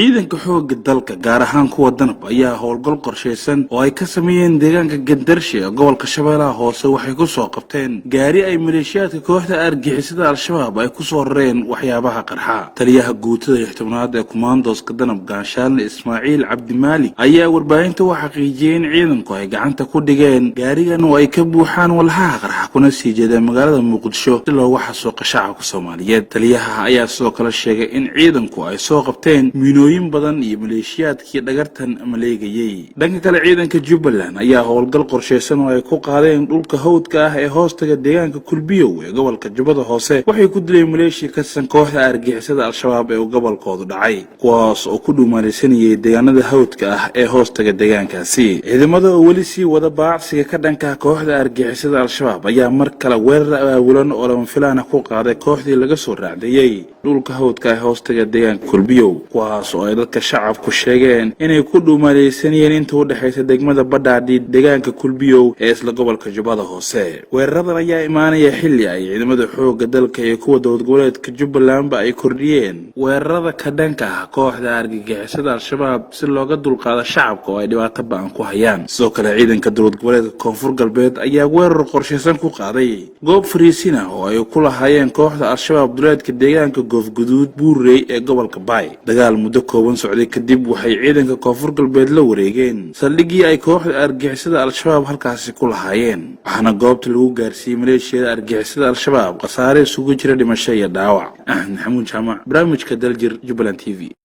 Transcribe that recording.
ciidanka xoogga dalka gaar ahaan kuwa danab ayaa howlgal qorsheysan oo ay ka sameeyeen deegaanka Gandarshe ee gobolka Shabeellaha Hoose waxay ku soo qabteen gaari ay maleeshiyaadka kooxda argagixisada Al-Shabaab ay ku soo rareen waxyaabaha qarxa. Taliyaha guutada 10aad ee Commandos-ka Danab Gaashaan Ismaaciil Cabdi Maalik ayaa warbaahinta u xaqiijiyay in ciidanku ay gacanta ku dhigeen gaarigan oo ay ka buuxaan walxaha qarxa kuna sii jeedeen magaalada Muqdisho si loogu xasuuqo shacabka Soomaaliyeed. Taliyaha ayaa sidoo kale sheegay in ciidanku ay soo qabteen badan iyo maleeshiyaadkii dhagartan maleegayay. Dhanka kale ciidanka Jubbaland ayaa howlgal qorsheysan oo ay ku qaadeen dhulka hawdka ah ee hoostaga deegaanka Kulbiyow ee gobolka Jubbada Hoose waxay ku dileen maleeshiya ka tirsan kooxda argagixisada Al-Shabaab ee gobolkooda dhacay kuwaas oo ku dhuumaaleysanayay deegaanada hawdka ah ee hoostaga deegaankaasi. Ciidamada oo weli sii wada baacsiga ka dhanka kooxda argagixisada Al-Shabaab ayaa mar kale weerar abaabulan oo lama filaan ah ku qaaday kooxdii laga soo raacdayay dhulka hawdka ee hoostaga deegaanka Kulbiyow kuwaas oo ay dadka shacabku sheegeen inay ku dhuumaaleysanayeen inta u dhaxaysa degmada Badhaadhi deegaanka Kulbiyow ee isla gobolka Jubbada Hoose. Weeraradan ayaa imaanaya xilli ay ciidamada xoogga dalka iyo kuwa dowlad goboleedka Jubbaland ay kordhiyeen weerarada ka dhanka ah kooxda argagixisada Al-Shabaab si looga dulqaado shacabka oo ay dhibaato ba'an ku hayaan. Sidoo kale ciidanka dowlad goboleedka Koonfur Galbeed ayaa weerar qorsheysan ku qaaday goob fariisin ah oo ay ku lahaayeen kooxda Al-Shabaab duleedka deegaanka Goofguduud Buurey ee gobolka Baay. Dagaal muddo kooban socday kadib waxay ciidanka Koonfur Galbeed la wareegeen saldhiggii ay kooxda argagixisada Al-Shabaab halkaasi ku lahaayeen waxaana goobta lagu gaarsiiyay maleeshiyada argagixisada Al-Shabaab khasaare isugu jira dhimasho iyo dhaawac. Maxamuud Jaamac, barnaamijka Daljir Jubbaland TV.